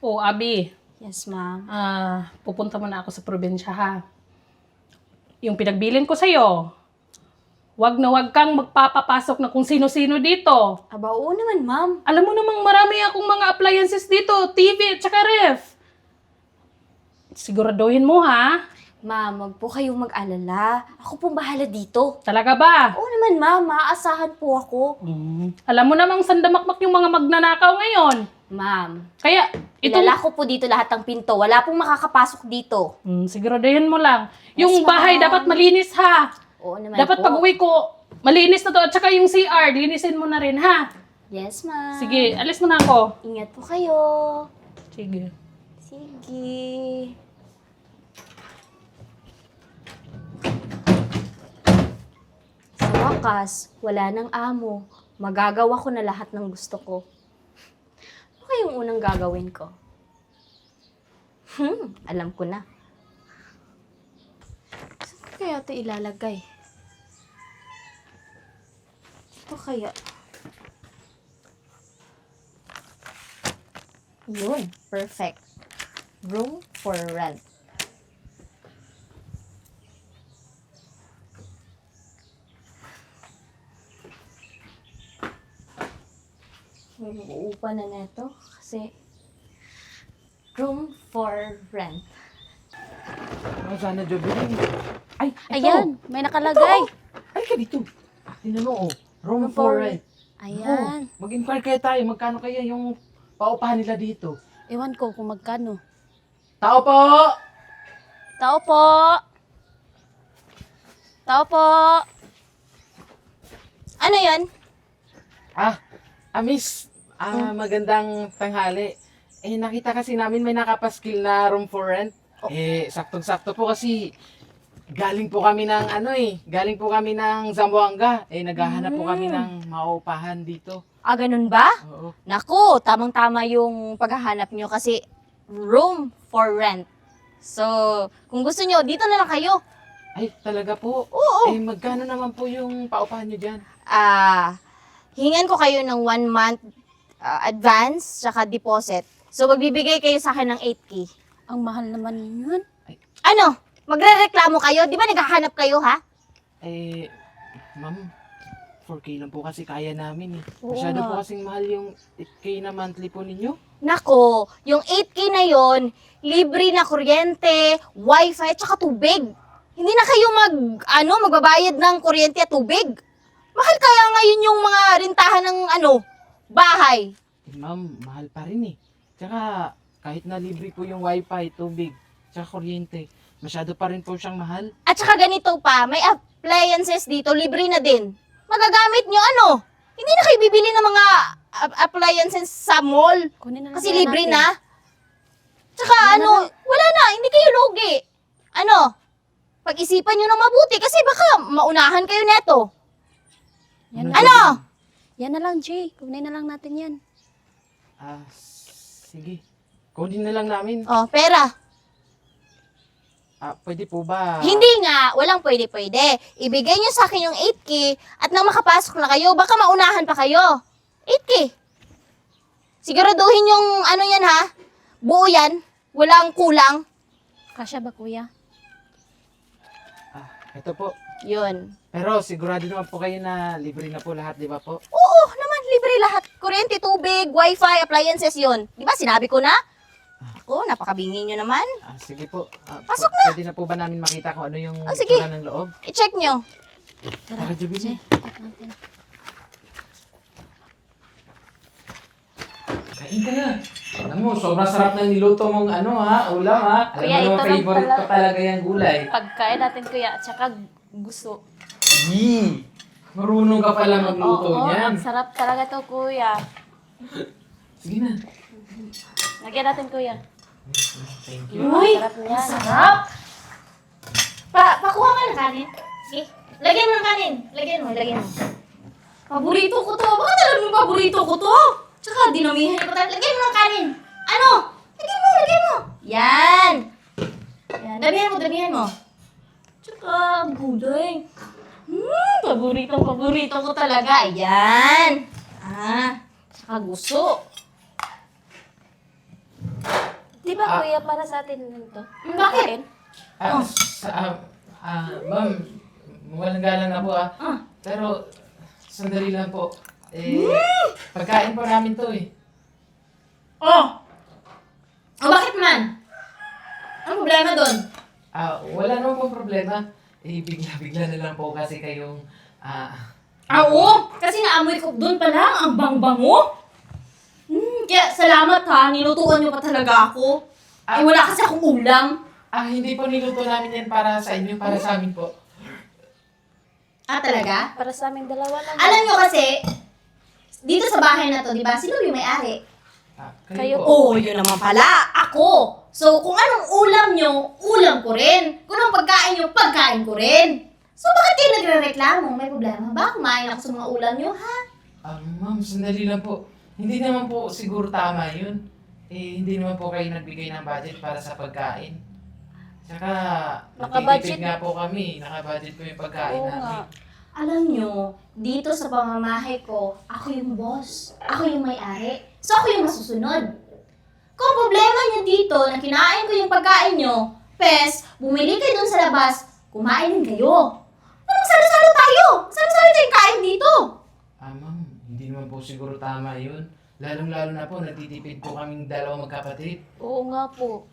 Oh, Abi, Yes, ma'am. pupunta muna ako sa probinsya, ha? Yung pinagbilin ko sa'yo, wag na wag kang magpapapasok na kung sino-sino dito. Aba, oo naman, ma'am. Alam mo namang marami akong mga appliances dito, TV at saka ref. Siguraduhin mo, ha? Ma'am, wag po kayong mag-alala. Ako pong bahala dito. Talaga ba? Oo naman, ma'am. Maaasahan po ako. Alam mo namang sandamakmak yung mga magnanakaw ngayon. Ma'am, Kaya, ilala ko po dito lahat ng pinto. Wala pong makakapasok dito. siguraduhin mo lang. Yung Yes, bahay ma'am. dapat malinis, ha? Oo naman Dapat po. pag-uwi ko, malinis na to. At saka yung CR, linisin mo na rin, ha? Yes, ma'am. Sige, alis mo na ako. Ingat po kayo. Sige. Sige. Sa wakas, wala nang amo. Magagawa ko na lahat ng gusto ko. Ano kayong unang gagawin ko? Alam ko na. Saan ko kaya ito ilalagay? Ito kaya? Yun, perfect. Room for rent. May uupa na neto kasi room for rent. Ano sana, Jovelyn? Ay, ito! Ayan, may nakalagay. Ay, ka dito. Tingnan mo, oh. Room Room for for rent. Ayan. Oh, mag-inquire kaya tayo. Magkano kaya yung paupahan nila dito? Ewan ko kung magkano. Tao po! Tao po! Tao po! Ano yan? Miss. Magandang tanghali. Nakita kasi namin may nakapaskil na room for rent. Saktong-sakto po kasi galing po kami ng Zamboanga. Naghahanap po kami ng maupahan dito. Ganun ba? Oo. Naku, tamang-tama yung paghahanap nyo kasi room for rent. So, kung gusto nyo, dito na lang kayo. Ay, talaga po? Oo. Magkano naman po yung paupahan nyo dyan? Hingan ko kayo ng 1 month advance tsaka deposit. So, magbibigay kayo sa akin ng 8K. Ang mahal naman yun. Ano? Magre-reklamo kayo? Di ba naghahanap kayo, ha? Ma'am, 4K lang po kasi kaya namin eh. Oo Masyado nga. po kasing mahal yung 8K na monthly po ninyo. Nako, yung 8K na yon, libre na kuryente, wifi, tsaka tubig. Hindi na kayo magbabayad ng kuryente at tubig. Mahal kaya ngayon yung mga rintahan ng bahay. Ma'am, mahal pa rin eh. Tsaka, kahit na libre po yung wifi, tubig, tsaka kuryente, masyado pa rin po siyang mahal. At saka ganito pa, may appliances dito, libre na din. Magagamit nyo hindi na kayo bibili ng mga appliances sa mall. Kunin na lang Kasi kaya libre natin. na. Tsaka wala na, hindi kayo lugi. Pag-isipan nyo ng mabuti kasi baka maunahan kayo neto. Yan na, Ano? yan na lang, Jay. Kunin na lang natin yan. Sige. Kunin na lang namin. Oh, pera. Pwede po ba? Hindi nga, walang pwede-pwede. Ibigay nyo sa akin yung 8K at nang makapasok na kayo, baka maunahan pa kayo. 8K. Siguraduhin yung yan ha. Buo yan. Walang kulang. Kasya ba, kuya? Ito po. Yun. Pero sigurado naman po kayo na libre na po lahat, di ba po? Oo, naman, libre lahat. Kuryente, tubig, wifi, appliances yun. Di ba, sinabi ko na? Ako, napakabingi nyo naman. Sige po. Pasok na. Pwede na po ba namin makita kung ano yung Sige. itsura ng loob? I-check nyo. Tara, Jubilin. Check natin. Kain ka na. Alam mo, sobrang sarap ng niluto mong ulam ha. Alam Kuya, mo ito naman, lang favorite pala. ko talaga yung gulay. Pagkain natin, kuya, at saka gusto. Yee! Marunong ka pala magluto Oo, niyan. ang sarap talaga to, kuya. Sige na. Lagyan natin, kuya. Thank you. Uy, Sarap niyan. sarap. Pakuha ka ng kanin. Sige, lagyan mo ng kanin. Lagyan mo. Paborito ko to. Bakit alam mo paborito ko to? Tsaka dinamihan ko talaga. Lagyan mo ng kanin. Lagyan mo. Yan. Damihan mo. Tsaka gulay. Paborito ko talaga. Ayan. Tsaka gusto. ba kuya para sa atin nito? Bakit? Ma'am, walang galang na po Pero, sandali lang po. Pagkain po namin to eh. Oh! O bakit man? Anong problema doon? Wala naman po problema. Bigla-bigla na lang po kasi kayong... Oo! Kasi naamoy ko doon pa lang, ang bang-bango. Kaya salamat ha, nilutuan niyo pa talaga ako. Wala kasi akong ulam. Hindi po niluto namin yan para sa inyo, para sa amin po. Talaga? Para sa aming dalawa lang. Alam niyo kasi, dito sa bahay na to, di ba, sino yung may-ari? Kayo Oh, po. yun naman pala, ako. So, kung anong ulam nyo, ulam ko rin. Kung anong pagkain nyo, pagkain ko rin. So, bakit kayo nagre-reklamo? May problema ba? Kumain ako sa mga ulam nyo, ha? Ma'am, sandali lang po. Hindi naman po siguro tama yun. Hindi naman po kayo nagbigay ng budget para sa pagkain. Tsaka, Naka-budget. nagtitipid nga po kami. Naka-budget po yung pagkain Oo namin. nga. Alam nyo, dito sa pamamahay ko, ako yung boss. Ako yung may-ari. So, ako yung masusunod. Kung problema nyo dito na kinain ko yung pagkain nyo, pes, bumili kayo dun sa labas, kumain din kayo. Anong salo-salo tayo? Salo-salo tayong kain dito. Ma'am, hindi naman po siguro tama yun. Lalong-lalo na po, nagtitipid po kaming dalawang magkapatid. Oo nga po.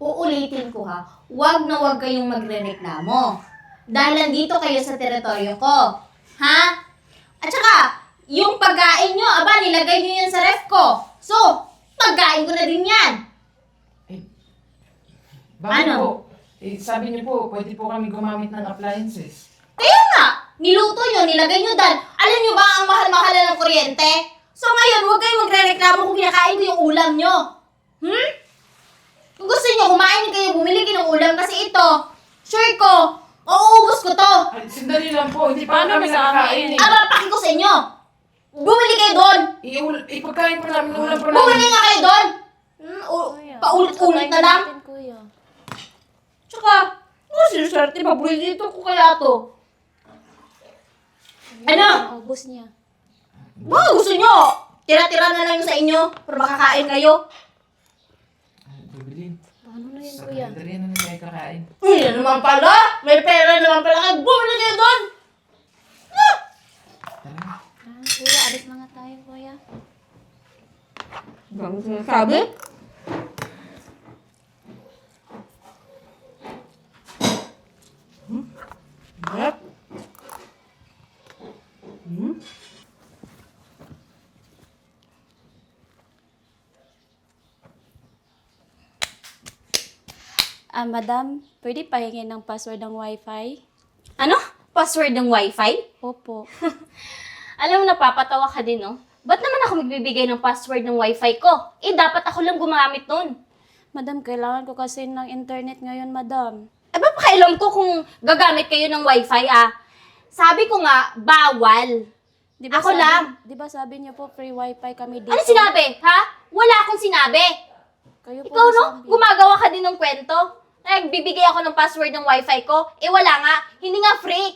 Uulitin ko ha, wag na wag kayong magre-reklamo. Dahil nandito kayo sa teritoryo ko. Ha? At saka, yung pagkain nyo, nilagay nyo yan sa ref ko. So, pagkain ko na din yan. Bakit Ano? po? Sabi niyo po, pwede po kami gumamit ng appliances. Kaya nga, niluto nyo, nilagay nyo dan. Alam nyo ba ang mahal-mahal ng kuryente? So ngayon, huwag kayong magre-reklamo kung kinakain ko yung ulam nyo. Kung gusto nyo, kumain kayo, bumili kayo ng ulam kasi ito, sure ko, mauubos ko to. Sandali lang po, hindi pa Paano kami sa nakakain eh. Papaki ko sa inyo. Bumili kayo doon. Ipagkain po namin, ulam po Bumili namin. nga kayo doon. Kuya, Paulit-ulit na lang. natin, kuya. Tsaka, sinuswerte, paborito ko kaya to. Ano? Ubus niya. Baka gusto nyo, tira-tira na lang yung sa inyo para makakain kayo. Bibilin. Paano na yun, Sa kuya? kalendarya na lang tayo kakain. Yan naman pala. May pera naman pala kayo. Bumili kayo doon. Kuya, alis na nga tayo, kuya. Ang sinasabi? Madam, pwede pahingin ng password ng wifi? Ano? Password ng wifi? Opo. Alam mo, napapatawa ka din, no? Ba't naman ako magbibigay ng password ng wifi ko? Dapat ako lang gumamit nun. Madam, kailangan ko kasi ng internet ngayon, madam. Ba, pakailam ko kung gagamit kayo ng wifi, Sabi ko nga, bawal. Ako lang. Di ba sabi niyo po free wifi kami dito? Ano sinabi, ha? Wala akong sinabi. Kayo po Ikaw, no? nagsabi. Gumagawa ka din ng kwento. Nagbibigay ako ng password ng wifi ko. Wala nga. Hindi nga free.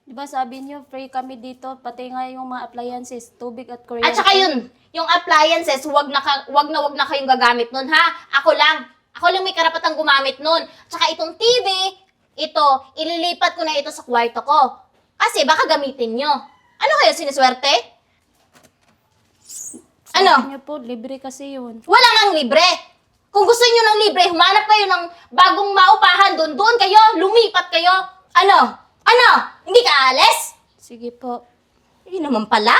Di ba sabi niyo free kami dito, pati nga yung mga appliances, tubig at kuryente. At saka yun, yung appliances, wag na kayong gagamit nun, ha? Ako lang. Ako lang may karapatang gumamit nun. At saka itong TV, ito, ililipat ko na ito sa kwarto ko. Kasi baka gamitin nyo. Ano kayo, siniswerte? Sabi Ano? niyo po, libre kasi yun. Wala nang libre. Kung gusto niyo ng libre, humanap kayo ng bagong maupahan doon. Doon kayo, lumipat kayo. Ano? Ano? Hindi ka alis? Sige po. Yun naman pala.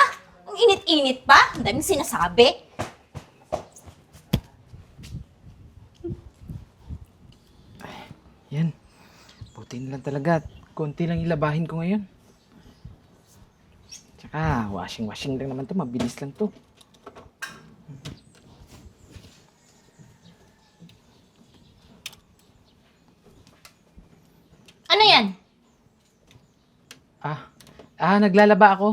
Ang init-init pa. Ang daming sinasabi. Yan. Buti na lang talaga. Konti lang ilabahin ko ngayon. Tsaka, washing lang naman to. Mabilis lang to. Ano yan? Naglalaba ako.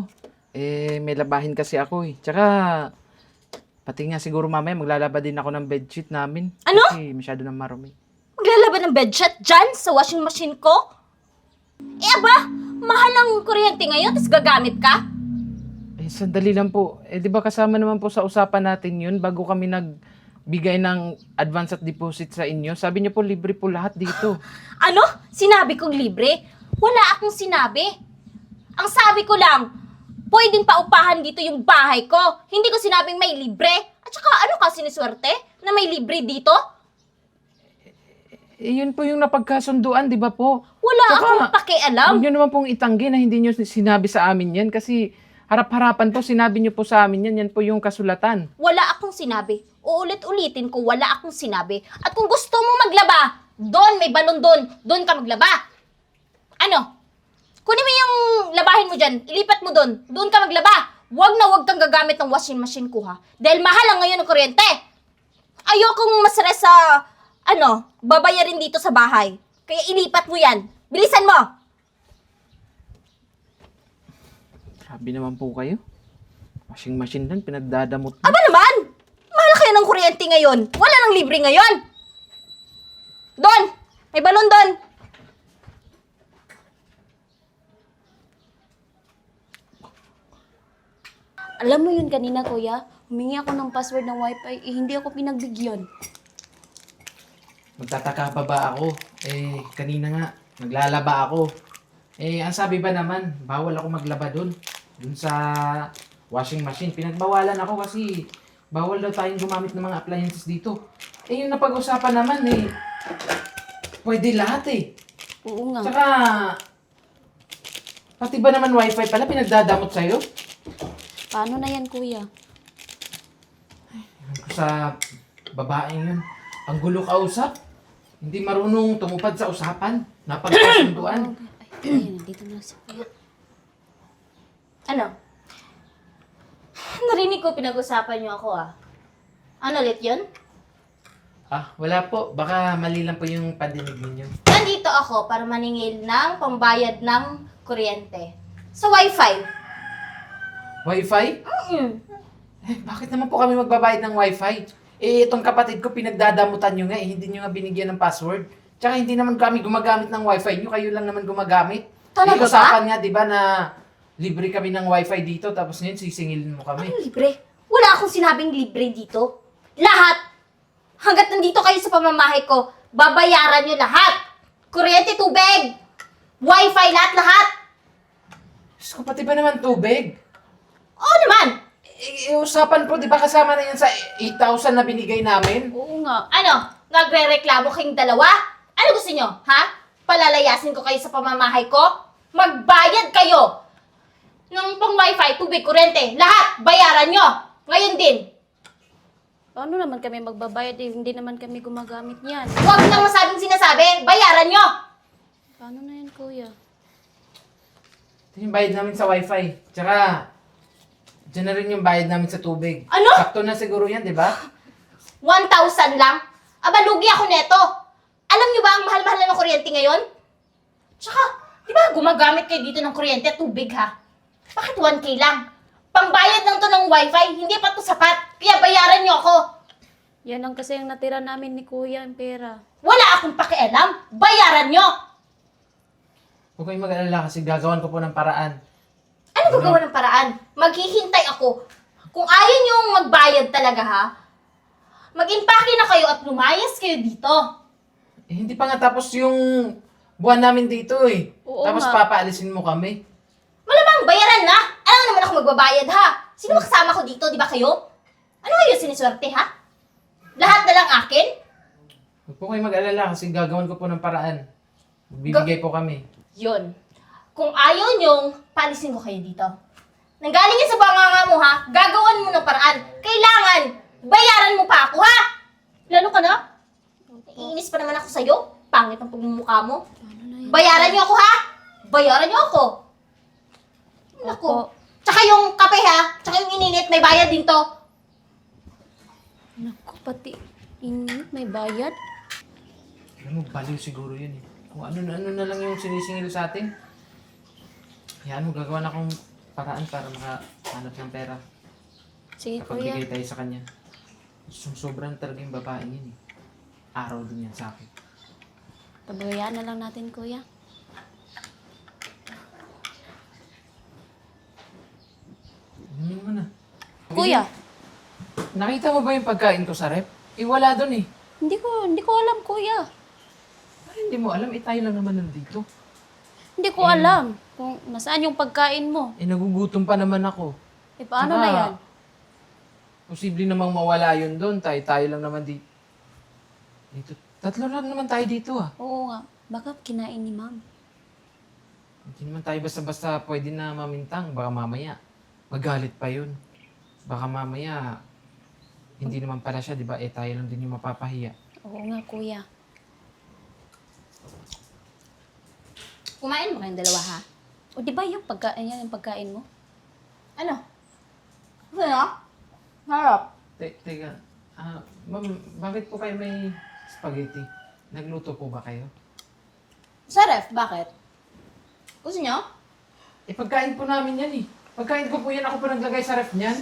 May labahin kasi ako eh. Tsaka, pati nga siguro mamaya maglalaba din ako ng bedsheet namin. Ano? Kasi masyado nang marumi. Maglalaban ng bedsheet dyan sa washing machine ko? Mahal ang kuryente ngayon, tapos gagamit ka? Sandali lang po. Di ba kasama naman po sa usapan natin yun bago kami magbigay ng advance at deposit sa inyo. Sabi niyo po libre po lahat dito. Ano? Sinabi kong libre? Wala akong sinabi. Ang sabi ko lang, pwedeng paupahan dito yung bahay ko. Hindi ko sinabing may libre. At saka ano ka siniswerte na may libre dito? Eh, yun po yung napagkasunduan, di ba po? Wala Saka, akong pakialam. Huwag niyo naman pong itanggi na hindi niyo sinabi sa amin yan kasi harap-harapan po, sinabi niyo po sa amin yan. Yan po yung kasulatan. Wala akong sinabi. Uulit-ulitin ko, wala akong sinabi. At kung gusto mo maglaba, doon, may balon doon. Doon ka maglaba. Ano? Kunin mo yung labahin mo dyan. Ilipat mo doon. Doon ka maglaba. Huwag kang gagamit ng washing machine ko, ha? Dahil mahal ang ngayon ng kuryente. Ayokong masres sa, babayarin dito sa bahay. Kaya ilipat mo yan. Bilisan mo! Grabe naman po kayo. Washing machine lang, pinagdadamot. Aba naman! Mahal kayo ng kuryente ngayon. Wala nang libre ngayon. Doon! May balon doon. Alam mo yun kanina, kuya? Humingi ako ng password ng wifi, hindi ako pinagbigyan. Magtataka pa ba ako? Eh, kanina nga, naglalaba ako. Eh, ang sabi ba naman, bawal ako maglaba dun. Dun sa washing machine. Pinagbawalan ako kasi bawal daw tayong gumamit ng mga appliances dito. Eh, yung napag-usapan naman eh, pwede lahat eh. Oo nga. Tsaka, pati ba naman wifi pala pinagdadamot sa'yo? Paano na yan, kuya? Ewan ko sa babaeng yun. Ang gulo kausap. Hindi marunong tumupad sa usapan. Napagkasunduan. Ay, nandito na si kuya. Ano? Narinig ko pinag-usapan niyo ako, ah. Ano ulit yun? Ah, wala po. Baka mali lang po yung pandinig ninyo. Nandito ako para maningil ng pambayad ng kuryente. Sa wifi. Wi-Fi? Eh, bakit naman po kami magbabayad ng Wi-Fi? Eh, itong kapatid ko pinagdadamutan nyo nga eh. Hindi nyo nga binigyan ng password. Tsaka hindi naman kami gumagamit ng Wi-Fi nyo. Kayo lang naman gumagamit. Talaga Eh, ba? usapan nga, di ba, na libre kami ng Wi-Fi dito. Tapos ngayon, sisingilin mo kami. Ano libre? Wala akong sinabing libre dito. Lahat! Hanggat nandito kayo sa pamamahay ko, babayaran nyo lahat! Kuryente, tubig! Wifi, lahat-lahat! Diyos ko, pati ba naman tubig? Oo naman! Usapan po, di ba kasama na yan sa 8,000 na binigay namin? Oo nga. Ano? Nagre-reklamo kayong dalawa? Ano gusto nyo, ha? Palalayasin ko kayo sa pamamahay ko? Magbayad kayo! Ng pang wifi, tubig, kuryente, lahat! Bayaran nyo! Ngayon din! Paano naman kami magbabayad eh? Hindi naman kami gumagamit yan. Huwag nang masabing sinasabi, bayaran nyo! Paano na yan, kuya? Ito yung bayad namin sa Wi-Fi. Tsaka, dyan na rin yung bayad namin sa tubig. Ano? Sakto na siguro yan, di ba? 1,000 lang? Aba, lugi ako neto. Alam nyo ba ang mahal-mahal na ng kuryente ngayon? Tsaka, di ba gumagamit kayo dito ng kuryente at tubig, ha? Bakit 1K lang? Pangbayad lang to ng wifi, hindi pa to sapat. Kaya bayaran nyo ako. Yan lang kasi yung natira namin ni kuya, ang pera. Wala akong pakialam. Bayaran nyo. Huwag kayong mag-alala kasi gagawan ko po ng paraan. Ano gagawa ng paraan? Maghihintay ako. Kung ayaw nyo magbayad talaga, ha? Mag-impake na kayo at lumayas kayo dito. Eh, hindi pa nga tapos yung buwan namin dito eh. Oo Tapos nga. papaalisin mo kami. Malamang bayaran na. Alam naman ako magbabayad, ha? Sino ba kasama ko dito, di ba kayo? Ano kayo siniswerte, ha? Lahat na lang akin? Huwag po kayong mag-alala kasi gagawan ko po ng paraan. Bibigay po kami. Yun. Kung ayaw nyong, palisin ko kayo dito. Nanggaling yan sa banganga mo, ha? Gagawan mo ng paraan. Kailangan, bayaran mo pa ako, ha? Lalo ka na? Iinis pa naman ako sa'yo. Pangit ang pagmumukha mo. Paano na yan? Bayaran niyo ako, ha? Bayaran niyo ako. Naku. Opo. Tsaka yung kape, ha? Tsaka yung ininit, may bayad din to. Naku, pati init, may bayad. Alam mo, baliw siguro yun eh. Kung ano na lang yung sinisingil sa atin. Yan mo, gagawa na akong paraan para makahanap ng pera. Sige, kuya. Pagbigay tayo sa kanya. Sobrang talaga yung babaeng yun eh. Araw din yan sa akin. Pabayaan na lang natin, kuya. Ano mo na? Kuya, Nakita mo ba yung pagkain ko sa rep? wala doon eh. Hindi ko alam, kuya. Parang hindi mo alam, tayo lang naman nandito. Hindi ko alam kung nasaan yung pagkain mo. Nagugutom pa naman ako. Paano Tsaka, na yan? Posible namang mawala yun doon. Tayo lang naman dito. Tatlo lang naman tayo dito ah. Oo nga. Baka kinain ni ma'am. Hindi naman tayo basta-basta pwede na mamintang. Baka mamaya, magalit pa yun. Baka mamaya, hindi naman pala siya, di ba? Tayo lang din yung mapapahiya. Oo nga, kuya. Kumain mo kayong dalawa, ha? O di ba yung pagkain mo? Ano? Ano? Harap. Teka, ma'am, bakit po kayo may spaghetti? Nagluto po ba kayo? Sa ref, bakit? Gusto nyo? Pagkain po namin yan eh. Pagkain ko po yan, ako pa naglagay sa ref niyan.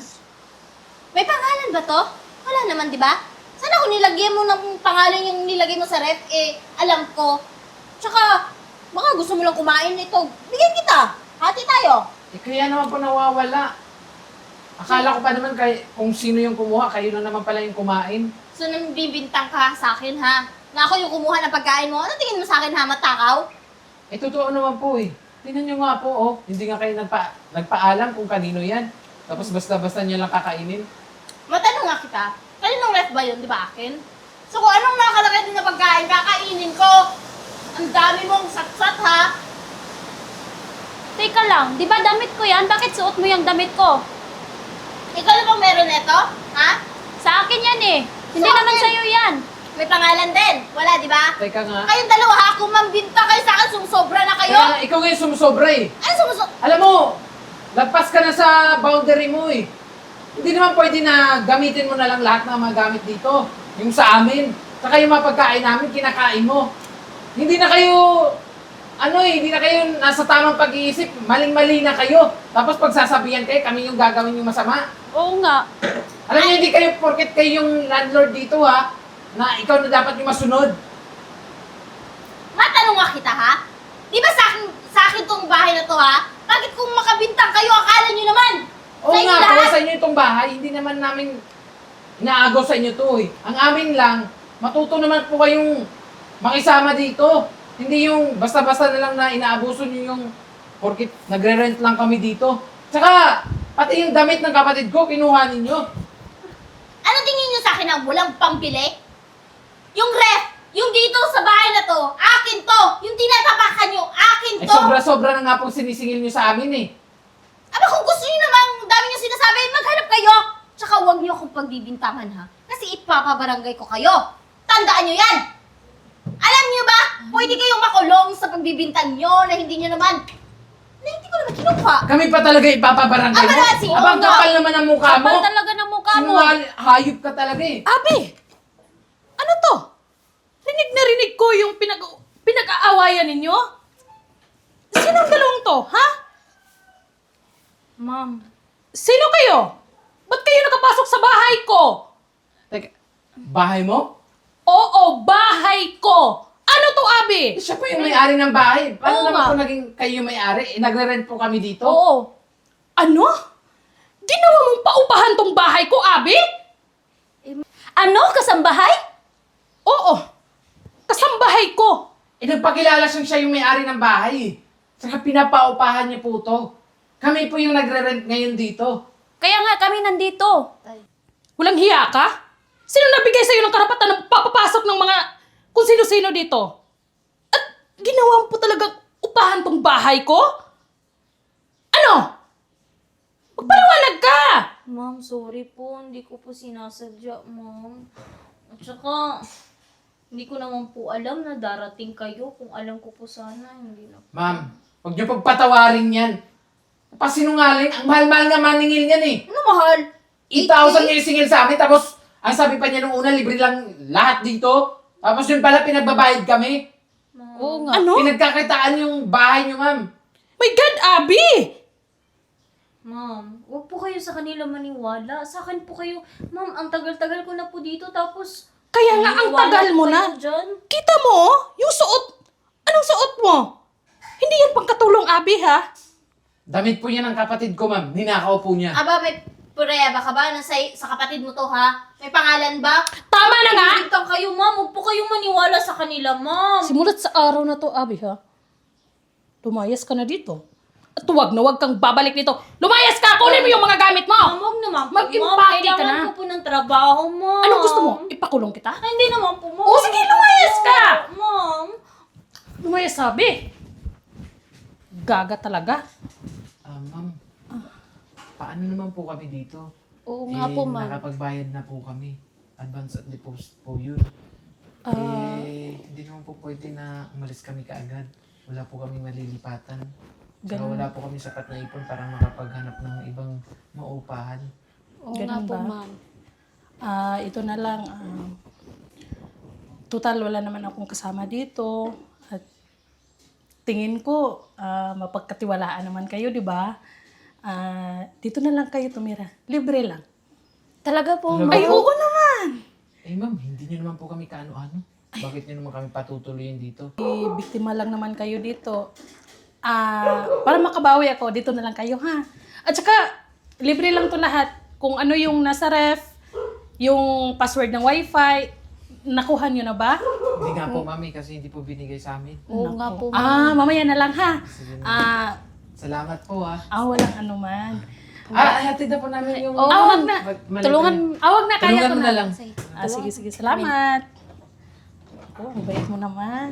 May pangalan ba to? Wala naman, di ba? Sana kung nilagyan mo ng pangalan yung nilagay mo sa ref, alam ko. Tsaka, baka gusto mo lang kumain nito. Bigyan kita. Hati tayo. Kaya naman po nawawala. Akala ko pa naman kung sino yung kumuha, kayo lang naman pala yung kumain. So, nang bibintang ka sa akin, ha? Na ako yung kumuha ng pagkain mo. Ano tingin mo sa akin, ha? Matakaw? Totoo naman po eh. Tingnan nyo nga po, oh. Hindi nga kayo nagpaalam kung kanino yan. Tapos basta-basta nyo lang kakainin. Matanong nga kita. Kaninong ref ba yun, di ba akin? So, kung anong nakalagay din na pagkain, kakainin ko. Ang dami mong satsat, ha? Teka lang, di ba damit ko yan? Bakit suot mo yung damit ko? Ikaw na bang meron ito? Ha? Sa akin yan eh. Hindi Sa naman akin? sa'yo yan. May pangalan din. Wala, di ba? Teka nga. Kayong dalawa, ha? Kung mambinta kayo sa akin, sumusobra na kayo. Kaya ikaw ngayon sumusobra eh. Ano sumusobra? Alam mo, lagpas ka na sa boundary mo eh. Hindi naman pwede na gamitin mo na lang lahat ng mga gamit dito. Yung sa amin. Saka yung mga pagkain namin, kinakain mo. Hindi na kayo, hindi na kayo nasa tamang pag-iisip. Maling-mali na kayo. Tapos pagsasabihan kayo, kami yung gagawin yung masama. Oo nga. Alam niyo, hindi kayo, porket kayo yung landlord dito ha, na ikaw na dapat yung masunod. Matanong nga kita, ha? Di ba sa akin tong bahay na to, ha? Bakit kung makabintang kayo, akala nyo naman? Oo Sa inyo nga, lahat? kaya sa inyo itong bahay, hindi naman namin inaagaw sa inyo to eh. Ang amin lang, matuto naman po kayong makisama dito. Hindi yung basta-basta na lang na inaabuso nyo yung porkit nagre-rent lang kami dito. Tsaka, pati yung damit ng kapatid ko, kinuha ninyo. Ano tingin nyo sa akin na walang pambili? Yung ref, yung dito sa bahay na to, akin to. Yung tinatapakan nyo, akin Eh, to. sobra-sobra na nga pong sinisingil nyo sa amin eh. Aba, kung gusto nyo namang dami nyo sinasabi, maghanap kayo. Tsaka huwag nyo akong pagbibintangan, ha? Kasi ipapabarangay ko kayo. Tandaan nyo yan. Alam nyo ba, pwede kayong makulong sa pagbibintang nyo na hindi nyo naman, na hindi ko naman kinuha. Kami pa talaga ipapabarangay mo. Aba, si Abang Ongo. kapal naman ang mukha mo. Kapal talaga ng mukha mo. Hayop ka talaga eh. Abi! Ano to? Rinig na rinig ko yung pinag-aawayan ninyo? Sinong dalawang to, ha? Ma'am. Sino kayo? Ba't kayo nakapasok sa bahay ko? Teka, bahay mo? Oo, bahay ko! Ano to, Abi? Siya po yung may-ari ng bahay. Paano Oo naman nga. po naging kayo yung may-ari? Nagre-rent po kami dito? Oo. Ano? Ginawa mong paupahan tong bahay ko, Abi? Ano? Kasambahay? Oo. Kasambahay ko. Nagpakilala siya yung may-ari ng bahay. Saka pinapaupahan niya po to. Kami po yung nagre-rent ngayon dito. Kaya nga kami nandito. Walang hiya ka? Sino nabigay sa'yo ng karapatan na papapasok ng mga kung sino-sino dito? At ginawa mo po talagang upahan tong bahay ko? Ano? Magpaliwanag ka! Ma'am, sorry po. Hindi ko po sinasadya, ma'am. At saka, hindi ko naman po alam na darating kayo. Kung alam ko po sana, hindi na. Ma'am, huwag niyo pagpatawarin yan. Pasinungaling, ang mahal-mahal nga maningil niyan eh. Ano mahal? 8,000 niya yung singil sa amin, tapos ang sabi pa niya nung una, libre lang lahat dito. Tapos yun pala, pinagbabayad kami. Oo nga. Ano? Pinagkakitaan yung bahay niyo, ma'am. My God, Abi! Ma'am, huwag po kayo sa kanila maniwala. Sa akin po kayo, ma'am, ang tagal-tagal ko na po dito, tapos... Kaya nga, ang naniniwala tagal po mo kayo na. dyan. Kita mo, oh, yung suot. Anong suot mo? Hindi yan pangkatulong, Abi, ha? Damit po niya ng kapatid ko, ma'am. Ninakaw po niya. Aba, may Pureba ka ba na sa kapatid mo to, ha? May pangalan ba? Tama na nga! Bintang kayo, ma'am. Huwag po kayong maniwala sa kanila, ma'am. Simulat sa araw na to, Abi, ha? Lumayas ka na dito. At huwag na huwag kang babalik dito. Lumayas ka! Kunin mo yung mga gamit Ma'am, mo! huwag naman po, Mag-impake ma'am. ka Kailangan na. ko po ng trabaho, ma'am. Anong gusto mo? Ipakulong kita? Ay, hindi naman po, ma'am. O, sige, lumayas ka! Ma'am. Lumayas, sabi. Gaga talaga. Ma'am, paano naman po kami dito? Oo nga po, ma'am. Nakapagbayad na po kami. Advance at deposit po yun. Hindi naman po pwede na umalis kami kaagad. Wala po kami malilipatan. Saka Ganun. wala po kami sapat na ipon para makapaghanap ng ibang maupahan. Oo Ganun nga po, ba? ma'am. Ito na lang. Total, wala naman akong kasama dito. At tingin ko, mapagkatiwalaan naman kayo, di ba? Dito na lang kayo tumira. Libre lang. Talaga po, ma'am. Ay, oo naman! Ma'am, hindi nyo naman po kami kaano-ano. Bakit nyo naman kami patutuloyin dito? Biktima lang naman kayo dito. Para makabawi ako, dito na lang kayo, ha? At saka, libre lang to lahat. Kung ano yung nasa ref, yung password ng wifi, nakuha nyo na ba? Hindi nga po, mami, kasi hindi po binigay sa amin. Oo nga po, ma'am. Mamaya na lang, ha? Sige na. Salamat po, Walang anuman. hatid na po namin yung... Wag na. Tulungan. Wag na, kaya Tulungan ko mo na. na lang. Sige. Salamat. Ang bait mo naman.